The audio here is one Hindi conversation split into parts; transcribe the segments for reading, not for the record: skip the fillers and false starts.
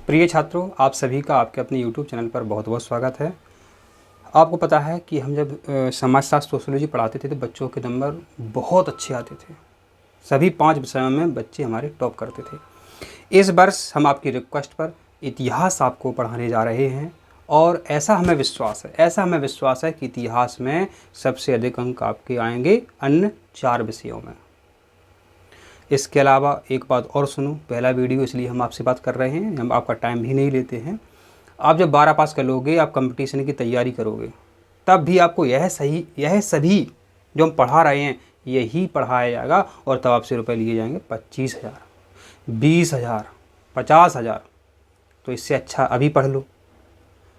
प्रिय छात्रों, आप सभी का आपके अपने YouTube चैनल पर बहुत बहुत स्वागत है। आपको पता है कि हम जब समाजशास्त्र सोशियोलॉजी पढ़ाते थे तो बच्चों के नंबर बहुत अच्छे आते थे। सभी 5 विषयों में बच्चे हमारे टॉप करते थे। इस वर्ष हम आपकी रिक्वेस्ट पर इतिहास आपको पढ़ाने जा रहे हैं और ऐसा हमें विश्वास है कि इतिहास में सबसे अधिक अंक आपके आएंगे अन्य 4 विषयों में। इसके अलावा एक बात और सुनो, पहला वीडियो इसलिए हम आपसे बात कर रहे हैं, हम आपका टाइम भी नहीं लेते हैं। आप जब 12 पास कर लोगे, आप कंपटीशन की तैयारी करोगे, तब भी आपको यह सभी जो हम पढ़ा रहे हैं यही पढ़ाया जाएगा और तब आपसे रुपए लिए जाएंगे 25,000, 20,000, 50,000। तो इससे अच्छा अभी पढ़ लो,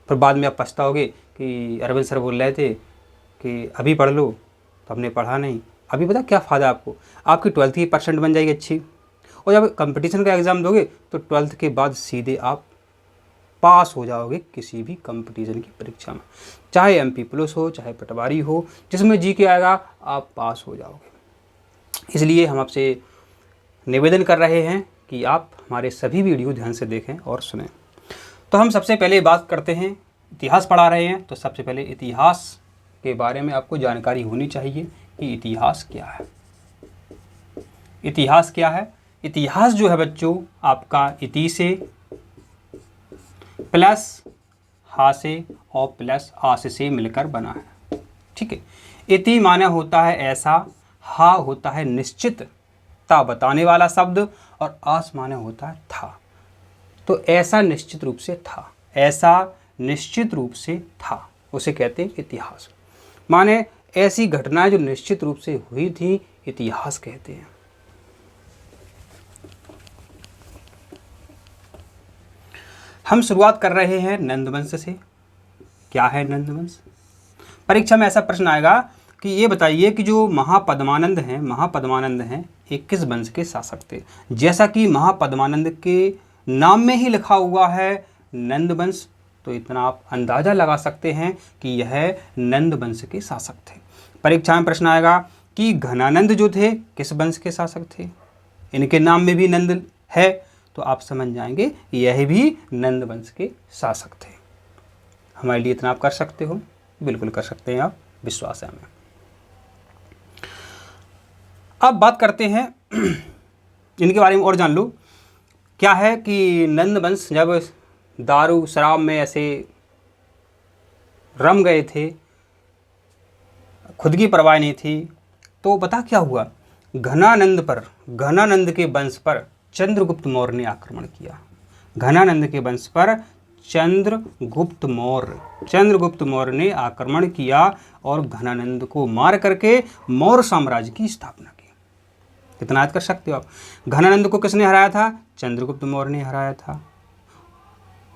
फिर बाद में आप पछताओगे कि अरविंद सर बोल रहे थे कि अभी पढ़ लो, तो हमने पढ़ा नहीं। अभी पता क्या फ़ायदा आपको, आपकी 12th की परसेंट बन जाएगी अच्छी, और जब कंपटीशन का एग्ज़ाम दोगे तो 12th के बाद सीधे आप पास हो जाओगे किसी भी कंपटीशन की परीक्षा में, चाहे MP प्लस हो, चाहे पटवारी हो, जिसमें जी के आएगा आप पास हो जाओगे। इसलिए हम आपसे निवेदन कर रहे हैं कि आप हमारे सभी वीडियो ध्यान से देखें और सुनें। तो हम सबसे पहले बात करते हैं, इतिहास पढ़ा रहे हैं तो सबसे पहले इतिहास के बारे में आपको जानकारी होनी चाहिए कि इतिहास क्या है। इतिहास क्या है? इतिहास जो है बच्चों आपका इति से प्लस हा से और प्लस आस से मिलकर बना है। ठीक है। इति माने होता है ऐसा, हा होता है निश्चितता बताने वाला शब्द और आस माने होता है था। तो ऐसा निश्चित रूप से था, ऐसा निश्चित रूप से था, उसे कहते हैं इतिहास। माने ऐसी घटनाएं जो निश्चित रूप से हुई थी, इतिहास कहते हैं। हम शुरुआत कर रहे हैं नंदवंश से। क्या है नंदवंश? परीक्षा में ऐसा प्रश्न आएगा कि ये बताइए कि जो महापद्मानंद हैं ये किस वंश के शासक थे। जैसा कि महापद्मानंद के नाम में ही लिखा हुआ है नंदवंश, तो इतना आप अंदाज़ा लगा सकते हैं कि यह नंद वंश के शासक थे। परीक्षा में प्रश्न आएगा कि घनानंद जो थे किस वंश के शासक थे। इनके नाम में भी नंद है, तो आप समझ जाएंगे यह भी नंद वंश के शासक थे। हमारे लिए इतना आप कर सकते हो? बिल्कुल कर सकते हैं आप, विश्वास है हमें। अब बात करते हैं इनके बारे में और जान लो। क्या है कि नंद वंश जब दारू शराब में ऐसे रम गए थे, खुद की परवाह नहीं थी, तो बता क्या हुआ, घनानंद के वंश पर चंद्रगुप्त मौर्य ने आक्रमण किया। घनानंद के वंश पर चंद्रगुप्त मौर्य ने आक्रमण किया और घनानंद को मार करके मौर्य साम्राज्य की स्थापना की। कितना याद कर सकते हो आप? घनानंद को किसने हराया था? चंद्रगुप्त मौर्य ने हराया था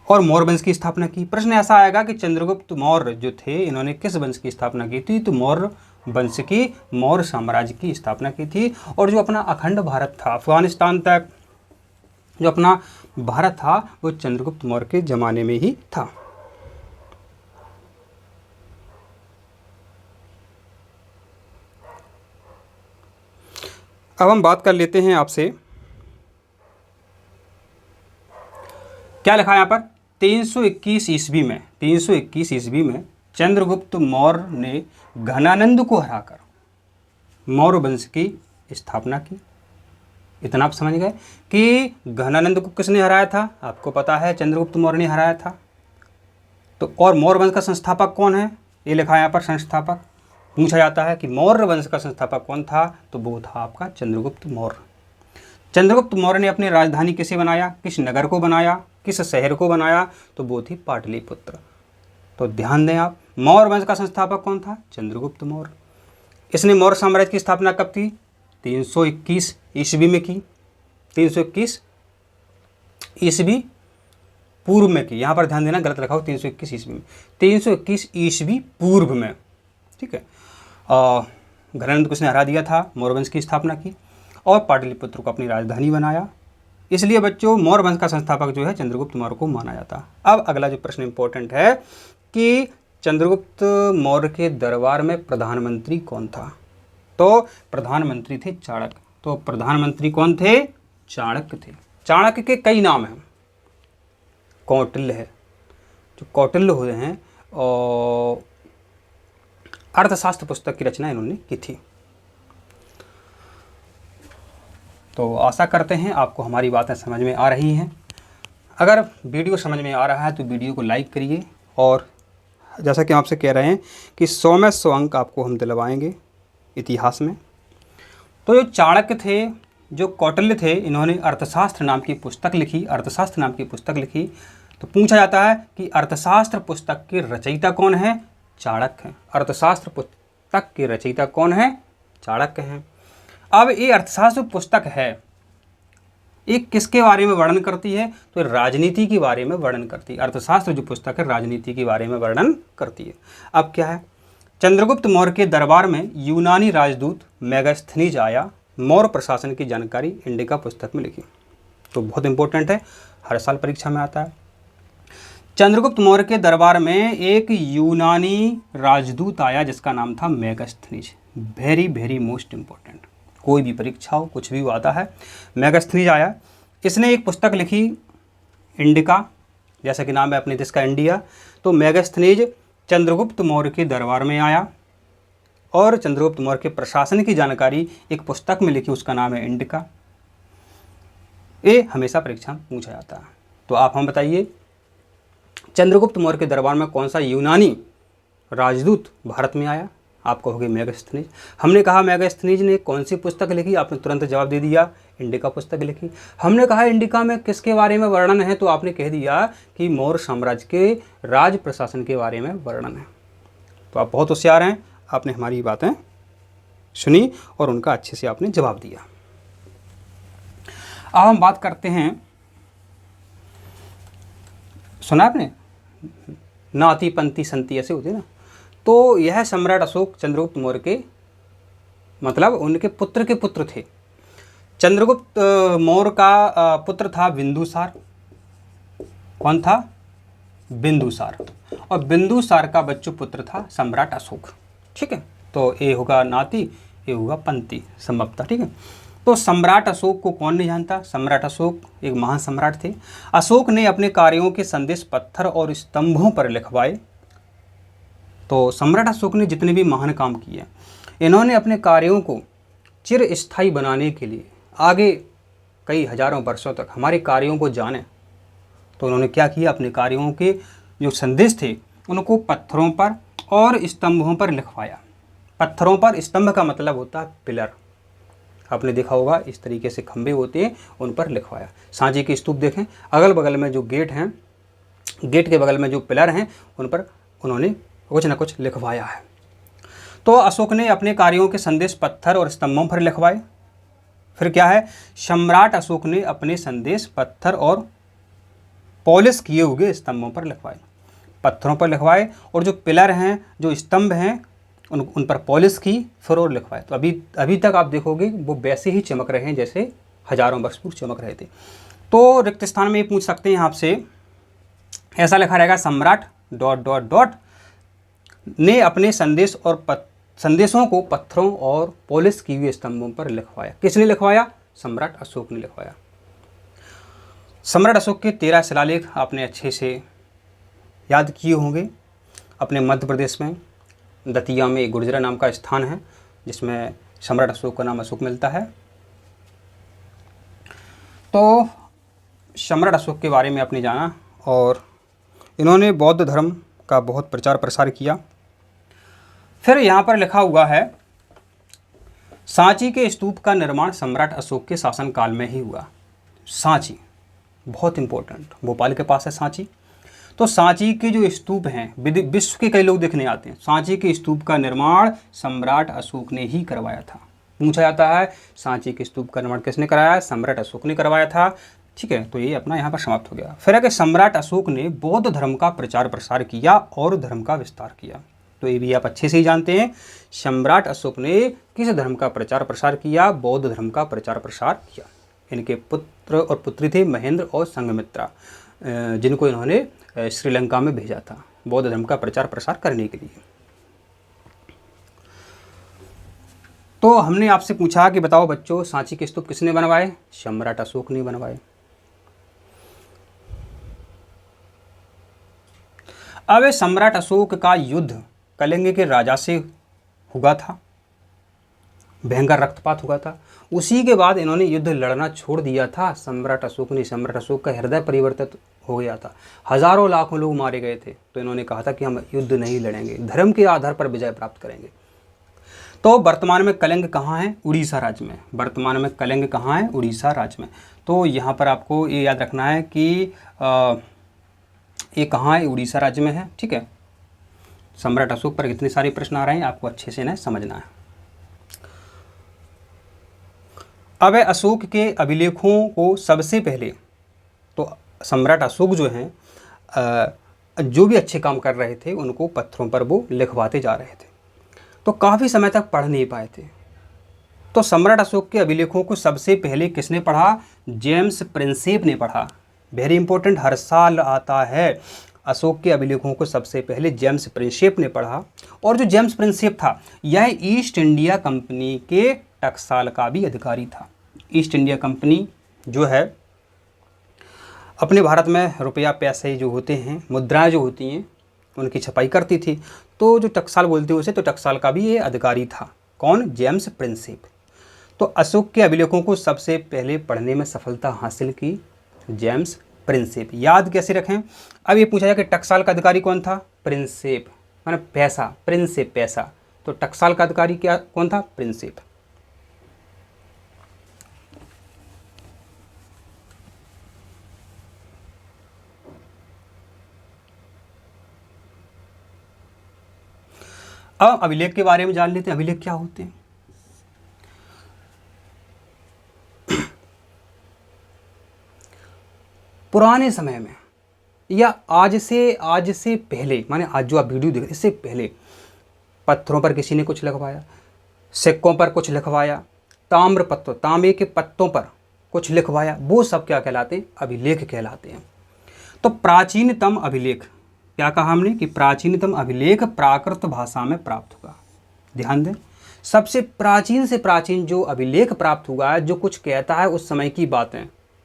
और मौर्य वंश की स्थापना की। प्रश्न ऐसा आएगा कि चंद्रगुप्त मौर्य जो थे इन्होंने किस वंश की स्थापना की थी? तो मौर्य वंश की, मौर्य साम्राज्य की स्थापना की थी। और जो अपना अखंड भारत था, अफगानिस्तान तक जो अपना भारत था, वो चंद्रगुप्त मौर्य के जमाने में ही था। अब हम बात कर लेते हैं आपसे, क्या लिखा है यहाँ पर? 321 ईस्वी में चंद्रगुप्त मौर्य ने घनानंद को हराकर मौर्य वंश की स्थापना की। इतना आप समझ गए कि घनानंद को किसने हराया था? आपको पता है चंद्रगुप्त मौर्य ने हराया था। तो और मौर्य वंश का संस्थापक कौन है? ये लिखा है यहाँ पर संस्थापक। पूछा जाता है कि मौर्य वंश का संस्थापक कौन था, तो वो था आपका चंद्रगुप्त मौर्य। चंद्रगुप्त मौर्य ने अपनी राजधानी किसे बनाया, किस नगर को बनाया, किस शहर को बनाया? तो वो थी पाटलिपुत्र। तो ध्यान दें आप, मौर्य वंश का संस्थापक कौन था? चंद्रगुप्त मौर्य। इसने मौर्य साम्राज्य की स्थापना कब की? 321 ईस्वी में की। 321 ईस्वी पूर्व में की। यहाँ पर ध्यान देना, गलत रखा हो, 321 ईस्वी में, 321 ईस्वी पूर्व में। ठीक है। घनानंद को उसने हरा दिया था, मौर्य वंश की स्थापना की और पाटलिपुत्र को अपनी राजधानी बनाया। इसलिए बच्चों मौर्य वंश का संस्थापक जो है चंद्रगुप्त मौर्य को माना जाता। अब अगला जो प्रश्न इंपॉर्टेंट है कि चंद्रगुप्त मौर्य के दरबार में प्रधानमंत्री कौन था? तो प्रधानमंत्री थे चाणक्य। तो प्रधानमंत्री कौन थे? चाणक्य थे। चाणक्य के कई नाम हैं। कौटिल्य है, जो कौटिल्य हुए हैं और अर्थशास्त्र पुस्तक की रचना इन्होंने की थी। तो आशा करते हैं आपको हमारी बातें समझ में आ रही हैं। अगर वीडियो समझ में आ रहा है तो वीडियो को लाइक करिए, और जैसा कि आपसे कह रहे हैं कि 100 में 100 अंक आपको हम दिलवाएंगे इतिहास में। तो जो चाणक्य थे, जो कौटिल्य थे, इन्होंने अर्थशास्त्र नाम की पुस्तक लिखी, अर्थशास्त्र नाम की पुस्तक लिखी। तो पूछा जाता है कि अर्थशास्त्र पुस्तक के रचयिता कौन है? चाणक्य हैं। अर्थशास्त्र पुस्तक के रचयिता कौन है? चाणक्य हैं। अब ये अर्थशास्त्र पुस्तक है, ये किसके बारे में वर्णन करती है? तो राजनीति के बारे में वर्णन करती है। अर्थशास्त्र जो पुस्तक है राजनीति के बारे में वर्णन करती है। अब क्या है, चंद्रगुप्त मौर्य के दरबार में यूनानी राजदूत मेगास्थनीज आया, मौर्य प्रशासन की जानकारी इंडिका पुस्तक में लिखी। तो बहुत इंपॉर्टेंट है, हर साल परीक्षा में आता है। चंद्रगुप्त मौर्य के दरबार में एक यूनानी राजदूत आया जिसका नाम था Megasthenes. Very very most important, कोई भी परीक्षा हो, कुछ भी आता है, मेगास्थनीज आया। इसने एक पुस्तक लिखी इंडिका, जैसा कि नाम है अपने देश का इंडिया। तो मेगास्थनीज चंद्रगुप्त मौर्य के दरबार में आया और चंद्रगुप्त मौर्य के प्रशासन की जानकारी एक पुस्तक में लिखी, उसका नाम है इंडिका। ये हमेशा परीक्षा में पूछा जाता है। तो आप हम बताइए, चंद्रगुप्त मौर्य के दरबार में कौन सा यूनानी राजदूत भारत में आया? आप कहोगे मेगास्थनीज। हमने कहा मेगास्थनीज ने कौन सी पुस्तक लिखी? आपने तुरंत जवाब दे दिया, इंडिका पुस्तक लिखी। हमने कहा इंडिका में किसके बारे में वर्णन है? तो आपने कह दिया कि मौर्य साम्राज्य के राज प्रशासन के बारे में वर्णन है। तो आप बहुत होशियार हैं, आपने हमारी बातें सुनी और उनका अच्छे से आपने जवाब दिया। अब हम बात करते हैं, सुना आपने नाती पंती संति ऐसे होते ना। तो यह सम्राट अशोक चंद्रगुप्त मौर्य के, मतलब उनके पुत्र के पुत्र थे। चंद्रगुप्त मौर्य का पुत्र था बिंदुसार। कौन था? बिंदुसार। और बिंदुसार का बच्चू पुत्र था सम्राट अशोक। ठीक है, तो ये होगा नाती, ये होगा पंती संभवतः। ठीक है, तो सम्राट अशोक को कौन नहीं जानता? सम्राट अशोक एक महान सम्राट थे। अशोक ने अपने कार्यों के संदेश पत्थर और स्तंभों पर लिखवाए। तो सम्राट अशोक ने जितने भी महान काम किए, इन्होंने अपने कार्यों को चिरस्थायी बनाने के लिए, आगे कई हजारों वर्षों तक हमारे कार्यों को जाने, तो उन्होंने क्या किया? अपने कार्यों के जो संदेश थे उनको पत्थरों पर और स्तंभों पर लिखवाया। पत्थरों पर, स्तंभ का मतलब होता है पिलर, आपने देखा होगा इस तरीके से खंभे होते हैं, उन पर लिखवाया। सांची के स्तूप देखें, अगल बगल में जो गेट हैं, गेट के बगल में जो पिलर हैं, उन पर उन्होंने कुछ ना कुछ लिखवाया है। तो अशोक ने अपने कार्यों के संदेश पत्थर और स्तंभों पर लिखवाए। फिर क्या है, सम्राट अशोक ने अपने संदेश पत्थर और पॉलिश किए हुए स्तंभों पर लिखवाए, पत्थरों पर लिखवाए, और जो पिलर हैं, जो स्तंभ हैं, उन पर पॉलिश की, फिर और लिखवाए। तो अभी तक आप देखोगे वो वैसे ही चमक रहे हैं जैसे हजारों वर्ष पूर्व चमक रहे थे। तो रिक्त स्थान में ये पूछ सकते हैं आपसे, ऐसा लिखा रहेगा सम्राट ... ने अपने संदेश और संदेशों को पत्थरों और पॉलिश किए हुए स्तंभों पर लिखवाया। किसने लिखवाया? सम्राट अशोक ने लिखवाया। सम्राट अशोक के 13 शिलालेख आपने अच्छे से याद किए होंगे। अपने मध्य प्रदेश में दतिया में एक गुर्जरा नाम का स्थान है जिसमें सम्राट अशोक का नाम अशोक मिलता है। तो सम्राट अशोक के बारे में आपने जाना, और इन्होंने बौद्ध धर्म का बहुत प्रचार प्रसार किया। फिर यहाँ पर लिखा हुआ है, सांची के स्तूप का निर्माण सम्राट अशोक के शासनकाल में ही हुआ। सांची बहुत इंपॉर्टेंट, भोपाल के पास है सांची। तो सांची के जो स्तूप हैं, विश्व के कई लोग देखने आते हैं, सांची के स्तूप का निर्माण सम्राट अशोक ने ही करवाया था। पूछा जाता है सांची के स्तूप का निर्माण किसने कराया? सम्राट अशोक ने करवाया था। ठीक है, तो ये अपना यहाँ पर समाप्त हो गया। फिर है कि सम्राट अशोक ने बौद्ध धर्म का प्रचार प्रसार किया और धर्म का विस्तार किया। तो ये भी आप अच्छे से ही जानते हैं, सम्राट अशोक ने किस धर्म का प्रचार प्रसार किया? बौद्ध धर्म का प्रचार प्रसार किया। इनके पुत्र और पुत्री थे महेंद्र और संघमित्रा, जिनको इन्होंने श्रीलंका में भेजा था बौद्ध धर्म का प्रचार प्रसार करने के लिए। तो हमने आपसे पूछा कि बताओ बच्चों, सांची के स्तूप किसने बनवाए? सम्राट अशोक ने बनवाए। अब सम्राट अशोक का युद्ध कलिंग के राजा से हुआ था, भयंकर रक्तपात हुआ था। उसी के बाद इन्होंने युद्ध लड़ना छोड़ दिया था। सम्राट अशोक ने, सम्राट अशोक का हृदय परिवर्तित हो गया था, हजारों लाखों लोग मारे गए थे। तो इन्होंने कहा था कि हम युद्ध नहीं लड़ेंगे, धर्म के आधार पर विजय प्राप्त करेंगे। तो वर्तमान में कलिंग कहाँ है? उड़ीसा राज्य में। वर्तमान में कलिंग कहाँ है? उड़ीसा राज्य में। तो यहाँ पर आपको ये याद रखना है कि ये कहाँ है? उड़ीसा राज्य में है। ठीक है, सम्राट अशोक पर इतने सारे प्रश्न आ रहे हैं, आपको अच्छे से इन्हें समझना है। अब अशोक के अभिलेखों को सबसे पहले तो सम्राट अशोक जो हैं जो भी अच्छे काम कर रहे थे उनको पत्थरों पर वो लिखवाते जा रहे थे, तो काफ़ी समय तक पढ़ नहीं पाए थे। तो सम्राट अशोक के अभिलेखों को सबसे पहले किसने पढ़ा? जेम्स प्रिंसेप ने पढ़ा। वेरी इंपॉर्टेंट, हर साल आता है। अशोक के अभिलेखों को सबसे पहले जेम्स प्रिंसेप ने पढ़ा। और जो जेम्स प्रिंसेप था यह ईस्ट इंडिया कंपनी के टकसाल का भी अधिकारी था। ईस्ट इंडिया कंपनी जो है अपने भारत में रुपया पैसे जो होते हैं, मुद्राएं जो होती हैं, उनकी छपाई करती थी। तो जो टकसाल बोलते हैं उसे, तो टकसाल का भी ये अधिकारी था। कौन? James Prinsep. तो अशोक के अभिलेखों को सबसे पहले पढ़ने में सफलता हासिल की जेम्स प्रिंसेप। याद कैसे रखें? अब ये पूछा जाए कि टकसाल का अधिकारी कौन था? प्रिंसेप, माने पैसा, प्रिंसेप पैसा। तो टकसाल का अधिकारी क्या कौन था? प्रिंसेप। अब अभिलेख के बारे में जान लेते हैं। अभिलेख क्या होते हैं? पुराने समय में या आज से पहले, माने आज जो आप वीडियो देख, इससे पहले पत्थरों पर किसी ने कुछ लिखवाया, सिक्कों पर कुछ लिखवाया, ताम्र पत्तों, तांबे के पत्तों पर कुछ लिखवाया, वो सब क्या कहलाते हैं? अभिलेख कहलाते हैं। तो प्राचीनतम अभिलेख, क्या कहा हमने कि प्राचीनतम अभिलेख प्राकृत भाषा में प्राप्त हुआ। ध्यान दें, सबसे प्राचीन से प्राचीन जो अभिलेख प्राप्त हुआ है, जो कुछ कहता है उस समय की बातें,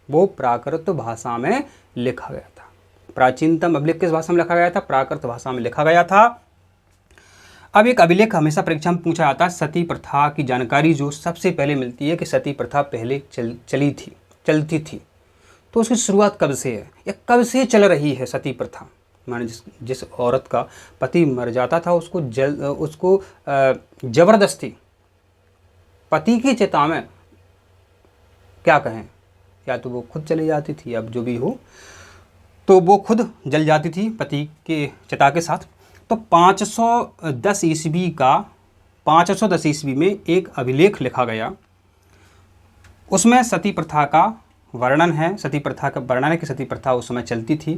वो प्राकृत भाषा में लिखा गया था। प्राचीनतम अभिलेख किस भाषा में लिखा गया था? प्राकृत भाषा में लिखा गया था। अब एक अभिलेख हमेशा परीक्षा में पूछा जाता है, सती प्रथा की जानकारी जो सबसे पहले मिलती है कि सती प्रथा पहले चलती थी। तो उसकी शुरुआत कब से है या कब से चल रही है सती प्रथा? माने जिस औरत का पति मर जाता था उसको जबरदस्ती पति की चिता में, क्या कहें, या तो वो खुद चली जाती थी, अब जो भी हो, तो वो खुद जल जाती थी पति के चिता के साथ। तो 510 ईस्वी में एक अभिलेख लिखा गया, उसमें सती प्रथा का वर्णन है। सती प्रथा का वर्णन है कि सती प्रथा उस समय चलती थी।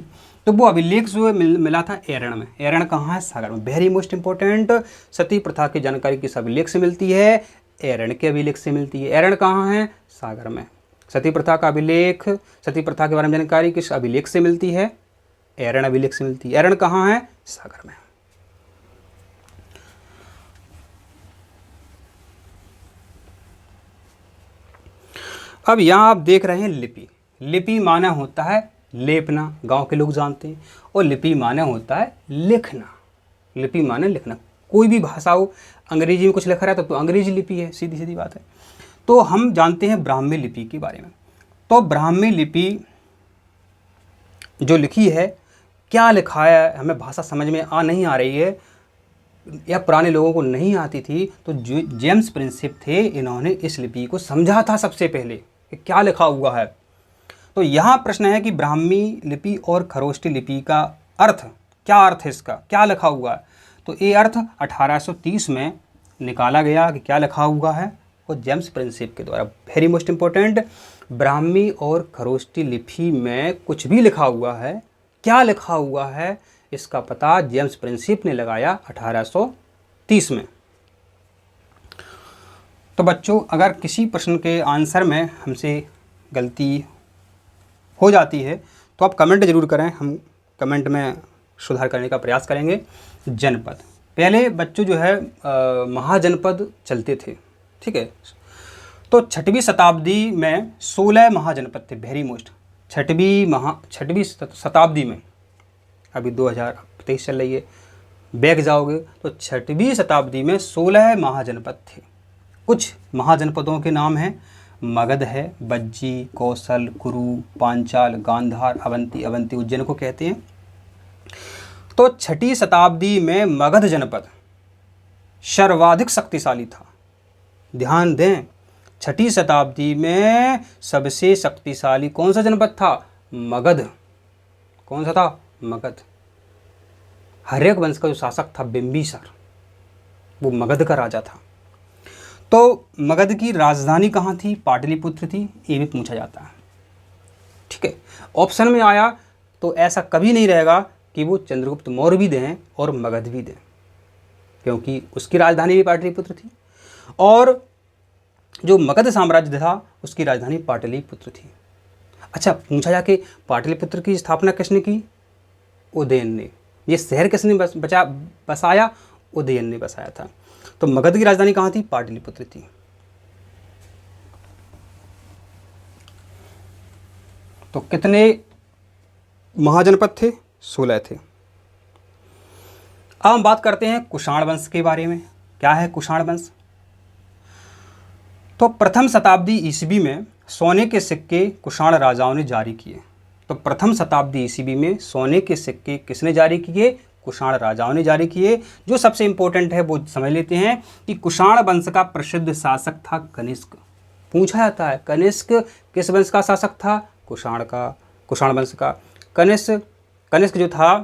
तो वो अभिलेख जो मिला था एरण में। एरण कहाँ है? सागर में। वेरी मोस्ट इंपॉर्टेंट, सती प्रथा की जानकारी किस अभिलेख से मिलती है? एरण के अभिलेख से मिलती है। एरण कहाँ है? सागर में। सती प्रथा का अभिलेख, सती प्रथा के बारे में जानकारी किस अभिलेख से मिलती है? एरण अभिलेख से मिलती है। एरण कहाँ है? सागर में। अब यहाँ आप देख रहे हैं लिपि। लिपि माना होता है लेपना, गांव के लोग जानते हैं, और लिपि माना होता है लिखना। लिपि माने लिखना। कोई भी भाषा हो, अंग्रेजी में कुछ लिखा रहा है तो अंग्रेजी लिपि है, सीधी सीधी बात है। तो हम जानते हैं ब्राह्मी लिपि के बारे में। तो ब्राह्मी लिपि जो लिखी है, क्या लिखा है हमें भाषा समझ में नहीं आ रही है या पुराने लोगों को नहीं आती थी, तो जो जेम्स प्रिंसेप थे, इन्होंने इस लिपि को समझा था सबसे पहले कि क्या लिखा हुआ है। तो यहाँ प्रश्न है कि ब्राह्मी लिपि और खरोष्टी लिपि का अर्थ क्या, अर्थ है इसका, क्या लिखा हुआ है? तो ये अर्थ 1830 में निकाला गया कि क्या लिखा हुआ है, और जेम्स प्रिंसेप के द्वारा। वेरी मोस्ट इंपॉर्टेंट, ब्राह्मी और खरोष्टी लिपि में कुछ भी लिखा हुआ है, क्या लिखा हुआ है, इसका पता जेम्स प्रिंसेप ने लगाया 1830 में। तो बच्चों, अगर किसी प्रश्न के आंसर में हमसे गलती हो जाती है तो आप कमेंट ज़रूर करें, हम कमेंट में सुधार करने का प्रयास करेंगे। जनपद, पहले बच्चों जो है महाजनपद चलते थे, ठीक है। तो 6वीं शताब्दी में 16 महाजनपद थे। वेरी मोस्ट, 6वीं शताब्दी में, अभी 2000 2023 चल रही है, बैक जाओगे तो 6वीं शताब्दी में 16 महाजनपद थे। कुछ महाजनपदों के नाम हैं, मगध है, बज्जी, कौशल, कुरु, पांचाल, गांधार, अवंती। अवंती उज्जैन को कहते हैं। तो 6वीं शताब्दी में मगध जनपद सर्वाधिक शक्तिशाली था। ध्यान दें, 6वीं शताब्दी में सबसे शक्तिशाली कौन सा जनपद था? मगध। कौन सा था? मगध। हर्यक वंश का जो शासक था बिंबिसार, वो मगध का राजा था। तो मगध की राजधानी कहाँ थी? पाटलिपुत्र थी। ये भी पूछा जाता है, ठीक है। ऑप्शन में आया तो ऐसा कभी नहीं रहेगा कि वो चंद्रगुप्त मौर्य भी दें और मगध भी दें, क्योंकि उसकी राजधानी भी पाटलिपुत्र थी और जो मगध साम्राज्य था उसकी राजधानी पाटलिपुत्र थी। अच्छा, पूछा जाके पाटलिपुत्र की स्थापना किसने की? उदयन ने। ये शहर किसने बसाया? उदयन ने बसाया था। तो मगध की राजधानी कहाँ थी? पाटलिपुत्र थी। तो कितने महाजनपद थे? 16 थे। अब हम बात करते हैं कुषाण वंश के बारे में। क्या है कुषाण वंश? तो प्रथम शताब्दी ईस्वी में सोने के सिक्के कुषाण राजाओं ने जारी किए। तो प्रथम शताब्दी ईस्वी में सोने के सिक्के किसने जारी किए? कुषाण राजाओं ने जारी किए। जो सबसे इंपॉर्टेंट है वो समझ लेते हैं कि कुषाण वंश का प्रसिद्ध शासक था कनिष्क। पूछा जाता है कनिष्क किस वंश का शासक था? कुषाण का, कुषाण वंश का। कनिष्क जो था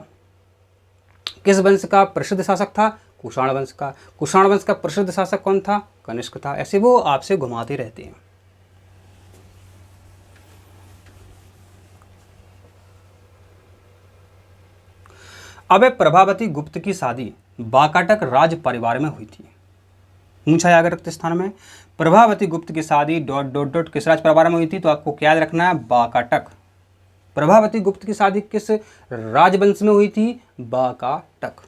किस वंश का प्रसिद्ध शासक था? कुषाण वंश का। कुषाण वंश का प्रसिद्ध शासक कौन था? कनिष्क था। ऐसे वो आपसे घुमाते रहते हैं। अब प्रभावती गुप्त की शादी वाकाटक राज परिवार में हुई थी। पूछा जाएगा रिक्त स्थान में, प्रभावती गुप्त की शादी ... किस राज परिवार में हुई थी? तो आपको क्या याद रखना है? वाकाटक। प्रभावती गुप्त की शादी किस राजवंश में हुई थी? वाकाटक।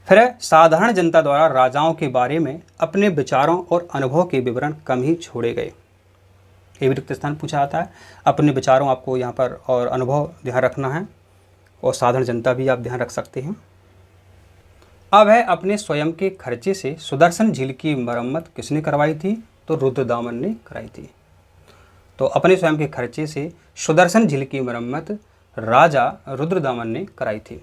फिर साधारण जनता द्वारा राजाओं के बारे में अपने विचारों और अनुभव के विवरण कम ही छोड़े गए। ये भी रिक्त स्थान पूछा जाता है। अपने विचारों आपको यहाँ पर और अनुभव ध्यान रखना है, और साधारण जनता भी आप ध्यान रख सकते हैं। अब है अपने स्वयं के खर्चे से सुदर्शन झील की मरम्मत किसने करवाई थी? तो रुद्रदामन ने कराई थी। तो अपने स्वयं के खर्चे से सुदर्शन झील की मरम्मत राजा रुद्रदामन ने कराई थी।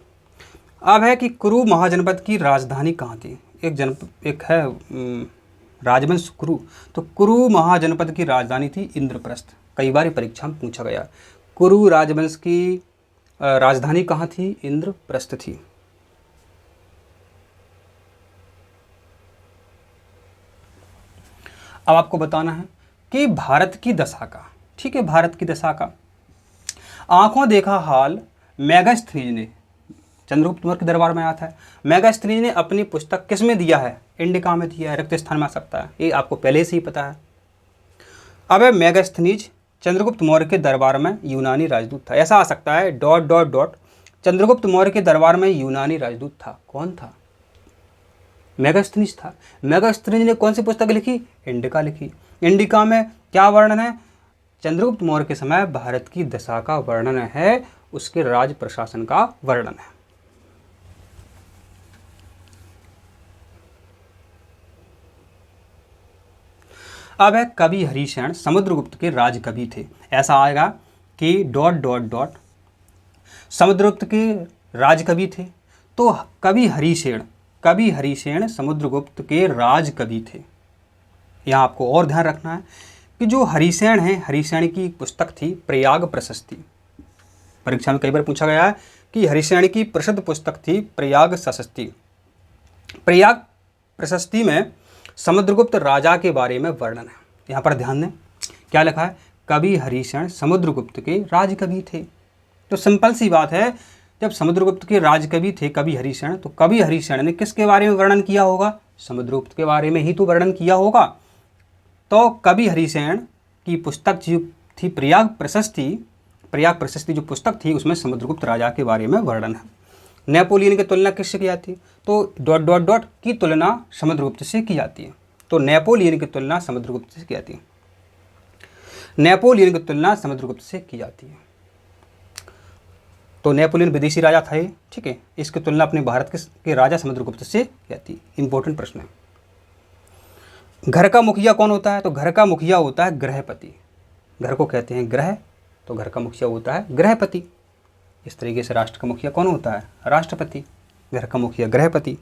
अब है कि कुरु महाजनपद की राजधानी कहाँ थी? एक है राजवंश कुरु। तो कुरु महाजनपद की राजधानी थी इंद्रप्रस्थ। कई बार परीक्षा में पूछा गया। कुरु राजवंश की राजधानी कहाँ थी? इंद्रप्रस्थ थी। अब आपको बताना है कि भारत की दशा का, ठीक है, भारत की दशा का आंखों देखा हाल मेगास्थनीज ने चंद्रगुप्त मौर्य के दरबार में आया था। मेगास्थनीज ने अपनी पुस्तक किस में दिया है? इंडिका में दिया है। रिक्त स्थान में आ सकता है, ये आपको पहले से ही पता है। अब मेगास्थनीज चंद्रगुप्त मौर्य के दरबार में यूनानी राजदूत था। ऐसा आ सकता है ... चंद्रगुप्त मौर्य के दरबार में यूनानी राजदूत था। कौन था? मेगास्थनीज था। मेगास्थनीज ने कौन सी पुस्तक लिखी? इंडिका लिखी। इंडिका में क्या वर्णन है? चंद्रगुप्त मौर्य के समय भारत की दशा का वर्णन है, उसके राज प्रशासन का वर्णन है। अब है कवि हरिशरण समुद्रगुप्त के राजकवि थे। ऐसा आएगा कि ... समुद्रगुप्त के राजकवि थे। तो कवि हरिशेन समुद्रगुप्त के राजकवि थे। यहाँ आपको और ध्यान रखना है कि जो हरिशेन है, हरिशेन की एक पुस्तक थी प्रयाग प्रशस्ति। परीक्षा में कई बार पूछा गया है कि हरिशेन की प्रसिद्ध पुस्तक थी प्रयाग प्रशस्ति। प्रयाग प्रशस्ति में समुद्रगुप्त राजा के बारे में वर्णन है। यहाँ पर ध्यान दें, क्या लिखा है? कवि हरिशरण समुद्रगुप्त के राजकवि थे। तो सिंपल सी बात है, जब समुद्रगुप्त के राजकवि थे कवि हरिशरण, तो कवि हरिशरण ने किसके बारे में वर्णन किया होगा? समुद्रगुप्त के बारे में ही तो वर्णन किया होगा। तो कवि हरिशरण की पुस्तक जो थी प्रयाग प्रशस्ति जो पुस्तक थी उसमें समुद्रगुप्त राजा के बारे में वर्णन है। नेपोलियन की तुलना किससे की जाती है? तो ... की तुलना समुद्रगुप्त से की जाती है। तो नेपोलियन की तुलना समुद्रगुप्त से की जाती है। नेपोलियन की तुलना समुद्रगुप्त से की जाती है। तो नेपोलियन विदेशी राजा था ये, ठीक है। इसकी तुलना अपने भारत के राजा समुद्रगुप्त से कहती। इंपॉर्टेंट प्रश्न है। घर का मुखिया कौन होता है? तो घर का मुखिया होता है गृहपति। घर को कहते हैं ग्रह, तो घर का मुखिया होता है गृहपति। इस तरीके से राष्ट्र का मुखिया कौन होता है? राष्ट्रपति। घर का मुखिया गृहपति।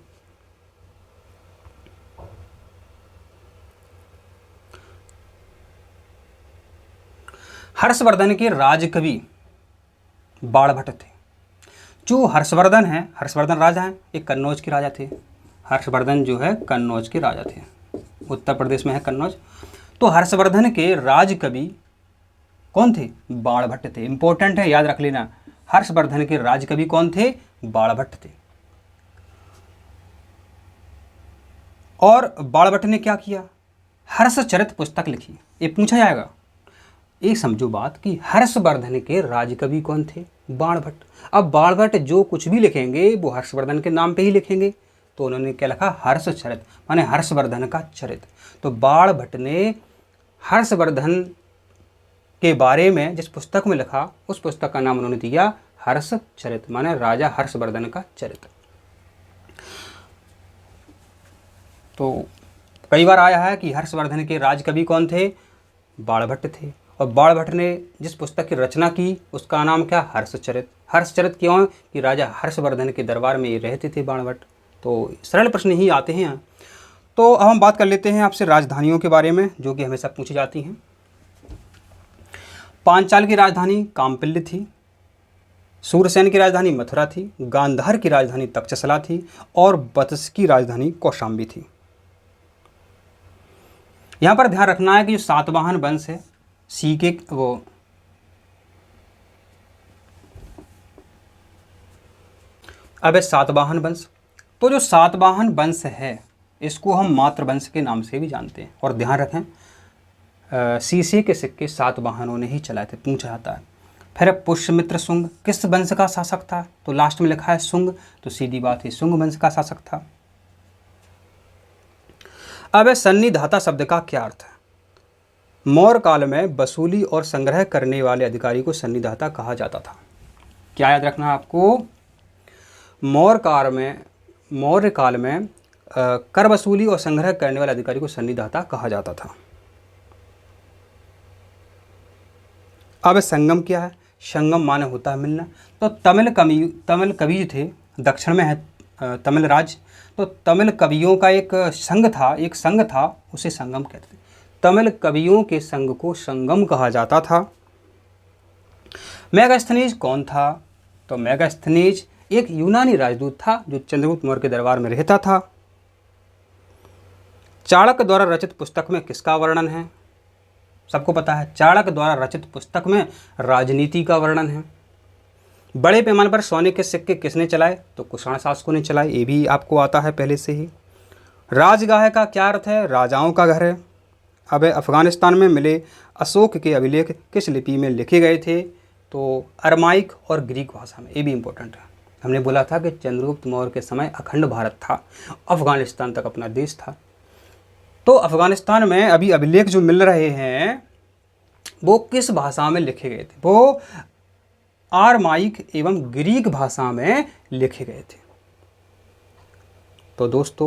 हर्षवर्धन के राजकवि बाणभट्ट थे। जो हर्षवर्धन है, हर्षवर्धन राजा हैं, एक कन्नौज के राजा थे। हर्षवर्धन जो है कन्नौज के राजा थे, उत्तर प्रदेश में है कन्नौज। तो हर्षवर्धन के राजकवि कौन थे? बाणभट्ट थे। इंपॉर्टेंट है, याद रख लेना। हर्षवर्धन के राजकवि कौन थे? बाणभट्ट थे। और बाणभट्ट ने क्या किया? हर्षचरित पुस्तक लिखी। ये पूछा जाएगा। एक समझो बात कि हर्षवर्धन के राजकवि कौन थे? बाणभट्ट। अब बाणभट्ट जो कुछ भी लिखेंगे वो हर्षवर्धन के नाम पे ही लिखेंगे, तो उन्होंने क्या लिखा? हर्षचरित, माने हर्षवर्धन का चरित। तो बाणभट्ट ने हर्षवर्धन के बारे में जिस पुस्तक में लिखा, उस पुस्तक का नाम उन्होंने दिया हर्षचरित, माने राजा हर्षवर्धन का चरित्र। तो कई बार आया है कि हर्षवर्धन के राजकवि कौन थे? बाणभट्ट थे। और बाणभट्ट ने जिस पुस्तक की रचना की उसका नाम क्या? हर्षचरित। हर्षचरित क्यों? कि राजा हर्षवर्धन के दरबार में ये रहते थे बाणभट्ट। तो सरल प्रश्न ही आते हैं। तो अब हम बात कर लेते हैं आपसे राजधानियों के बारे में, जो कि हमेशा पूछी जाती हैं। पांचाल की राजधानी कामपिल्य थी, सूरसेन की राजधानी मथुरा थी, गांधार की राजधानी तक्षशिला थी, और बत्स की राजधानी कौशाम्बी थी। यहाँ पर ध्यान रखना है कि जो सातवाहन वंश है, सातवाहन वंश, तो जो सातवाहन वंश है इसको हम मातृवंश के नाम से भी जानते हैं। और ध्यान रखें, शीशे के सिक्के सातवाहनों ने ही चलाए थे, पूछा जाता है। फिर पुष्यमित्र शुंग किस वंश का शासक था? तो लास्ट में लिखा है शुंग, तो सीधी बात है शुंग वंश का शासक था। अब सन्निधाता शब्द का क्या अर्थ है? मौर्य काल में वसूली और संग्रह करने वाले अधिकारी को सन्निधाता कहा जाता था। क्या याद रखना है आपको? मौर्य काल में कर वसूली और संग्रह करने वाले अधिकारी को सन्निधाता कहा जाता था। अब संगम क्या है? संगम माने होता है मिलना। तो तमिल कवि जो थे, दक्षिण में है तमिल राज्य, तो तमिल कवियों का एक संघ था, उसे संगम कहते थे। तमिल कवियों के संघ को संगम कहा जाता था। मेगास्थनीज कौन था? तो मेगास्थनीज एक यूनानी राजदूत था जो चंद्रगुप्त मौर्य के दरबार में रहता था। चाणक्य द्वारा रचित पुस्तक में किसका वर्णन है? सबको पता है, चाणक्य द्वारा रचित पुस्तक में राजनीति का वर्णन है। बड़े पैमाने पर सोने के सिक्के किसने चलाए? तो कुषाण शासकों ने चलाए, ये भी आपको आता है पहले से ही। राजगाह का क्या अर्थ है? राजाओं का घर है। अब अफगानिस्तान में मिले अशोक के अभिलेख किस लिपि में लिखे गए थे? तो अरमाइक और ग्रीक भाषा में। ये भी इंपॉर्टेंट है। हमने बोला था कि चंद्रगुप्त मौर्य के समय अखंड भारत था, अफगानिस्तान तक अपना देश था। तो अफगानिस्तान में अभी अभिलेख जो मिल रहे हैं वो किस भाषा में लिखे गए थे? वो अरमाइक एवं ग्रीक भाषा में लिखे गए थे। तो दोस्तों